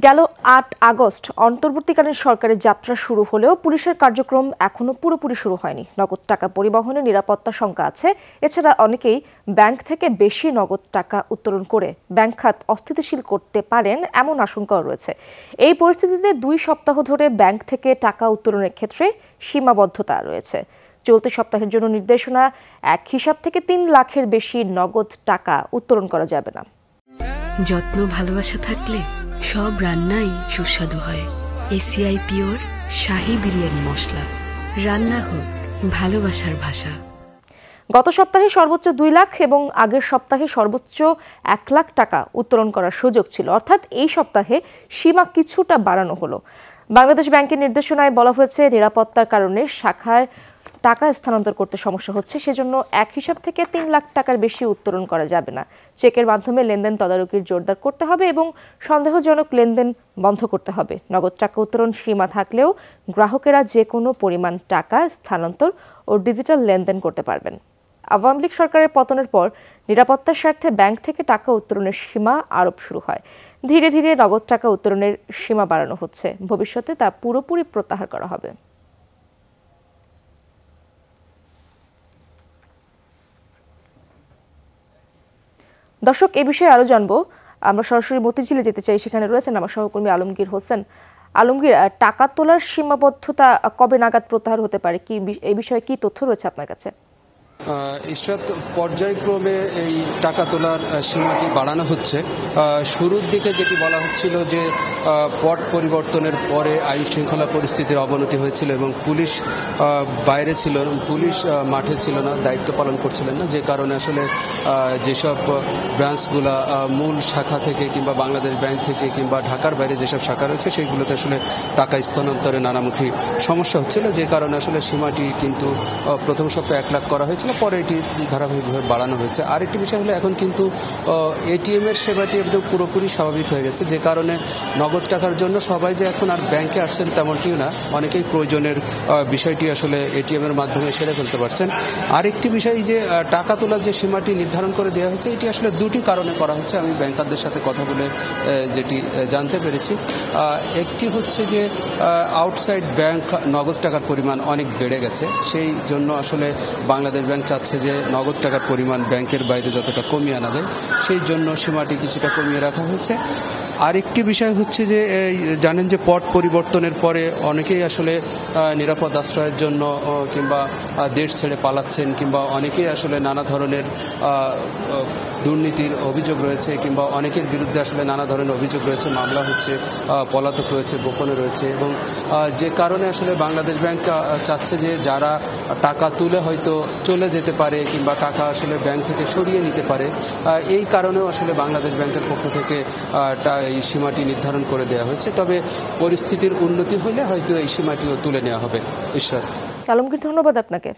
গেল ৮ আগস্ট অন্তর্বর্তীকালীন সরকারের যাত্রা শুরু হলেও পুলিশের কার্যক্রম এখনো পুরোপুরি শুরু হয়নি। নগদ টাকা পরিবহনে নিরাপত্তা শঙ্কা আছে। এছাড়া অনেকেই ব্যাংক থেকে বেশি নগদ টাকা উত্তোলন করে ব্যাংক খাত অস্থিতিশীল করতে পারেন এমন আশঙ্কাও রয়েছে। এই পরিস্থিতিতে ২ সপ্তাহ ধরে ব্যাংক থেকে টাকা উত্তোলনের ক্ষেত্রে সীমাবদ্ধতা রয়েছে। চলতি সপ্তাহের জন্য নির্দেশনা, এক হিসাব থেকে ৩ লাখের বেশি নগদ টাকা উত্তোলন করা যাবে না। যত্ন ভালোবাসা থাকলে সব রান্নাই সুস্বাদু হয়। এসিআই পিওর শাহী বিরিয়ানি মশলা। রান্না হোক ভালোবাসার ভাষা। গত সপ্তাহে সর্বোচ্চ ২ লাখ এবং আগের সপ্তাহে সর্বোচ্চ ১ লাখ টাকা উত্তোলন করার সুযোগ ছিল, অর্থাৎ এই সপ্তাহে সীমা কিছুটা বাড়ানো হলো। বাংলাদেশ ব্যাংকের নির্দেশনায় বলা হয়েছে, নিরাপত্তার কারণে শাখায় টাকা স্থানান্তর করতে সমস্যা হচ্ছে, সেজন্য এক হিসাব থেকে ৩ লাখ টাকার বেশি উত্তোলন করা যাবে না। চেকের মাধ্যমে লেনদেন তদারকির জোরদার করতে হবে এবং সন্দেহজনক লেনদেন বন্ধ করতে হবে। নগদ টাকা উত্তোলন সীমা থাকলেও গ্রাহকেরা যে কোনো পরিমাণ টাকা স্থানান্তর ও ডিজিটাল লেনদেন করতে পারবেন। আওয়ামী লীগ সরকারের পতনের পর নিরাপত্তার স্বার্থে ব্যাংক থেকে টাকা উত্তোলনের সীমা আরোপ শুরু হয়। ধীরে ধীরে নগদ টাকা উত্তোলনের সীমা বাড়ানো হচ্ছে। ভবিষ্যতে তা পুরোপুরি প্রত্যাহার করা হবে। দর্শক, এই বিষয়ে আরো জানবো। আমরা সরাসরি মতিঝিলে যেতে চাই, সেখানে রয়েছেন আমার সহকর্মী আলমগীর হোসেন। আলমগীর, টাকা তোলার সীমাবদ্ধতা কবে নাগাদ প্রত্যাহার হতে পারে, কি এই বিষয়ে কি তথ্য রয়েছে আপনার কাছে? ইশরাত, পর্যায়ক্রমে এই টাকা তোলার সীমাটি বাড়ানো হচ্ছে। শুরুর দিকে যেটি বলা হচ্ছিল যে পট পরিবর্তনের পরে আইন শৃঙ্খলা পরিস্থিতির অবনতি হয়েছিল এবং পুলিশ বাইরে ছিল, পুলিশ মাঠে ছিল না, দায়িত্ব পালন করছিলেন না, যে কারণে আসলে যেসব ব্রাঞ্চগুলা মূল শাখা থেকে কিংবা বাংলাদেশ ব্যাংক থেকে কিংবা ঢাকার বাইরে যেসব শাখা রয়েছে সেইগুলোতে আসলে টাকা স্থানান্তরে নানামুখী সমস্যা হচ্ছিল, যে কারণে আসলে সীমাটি কিন্তু প্রথম সপ্তাহে ১ লাখ করা হয়েছিল, পরে এটি ধারাবাহিকভাবে বাড়ানো হয়েছে। আর একটি বিষয় হলো, এখন কিন্তু এটিএম এর সেবাটি একদম পুরোপুরি স্বাভাবিক হয়ে গেছে, যে কারণে নগদ টাকার জন্য সবাই যে এখন আর ব্যাংকে আসছেন তেমনটিও না, অনেকেই প্রয়োজনের বিষয়টি আসলে এটিএম এর মাধ্যমে সেরে ফেলতে পারছেন। আরেকটি বিষয়, যে টাকা তোলার যে সীমাটি নির্ধারণ করে দেওয়া হয়েছে, এটি আসলে দুটি কারণে করা হচ্ছে। আমি ব্যাংকারদের সাথে কথা বলে যেটি জানতে পেরেছি, একটি হচ্ছে যে আউটসাইড ব্যাংক নগদ টাকার পরিমাণ অনেক বেড়ে গেছে, সেই জন্য আসলে বাংলাদেশ ব্যাংক চাচ্ছে যে নগদ টাকার পরিমাণ ব্যাংকের বাইরে যতটা কমিয়ে আনা যায়, সেই জন্য সীমাটি কিছুটা কমিয়ে রাখা হয়েছে। আরেকটি বিষয় হচ্ছে যে জানেন যে পট পরিবর্তনের পরে অনেকেই আসলে নিরাপদ আশ্রয়ের জন্য কিংবা দেশ ছেড়ে পালাচ্ছেন, কিংবা অনেকেই আসলে নানা ধরনের দুর্নীতির অভিযোগ রয়েছে, কিংবা অনেকের বিরুদ্ধে আসলে নানা ধরনের অভিযোগ রয়েছে, মামলা হচ্ছে, পলাতক রয়েছে, গোপনে রয়েছে, এবং যে কারণে আসলে বাংলাদেশ ব্যাংক চাচ্ছে যে যারা টাকা তুলে হয়তো চলে যেতে পারে কিংবা টাকা আসলে ব্যাংক থেকে সরিয়ে নিতে পারে, এই কারণেও আসলে বাংলাদেশ ব্যাংকের পক্ষ থেকে এই সীমাটি নির্ধারণ করে দেওয়া হয়েছে। তবে পরিস্থিতির উন্নতি হলে হয়তো এই সীমাটিও তুলে নেওয়া হবে। ইশরাত। আলমগীর, ধন্যবাদ আপনাকে।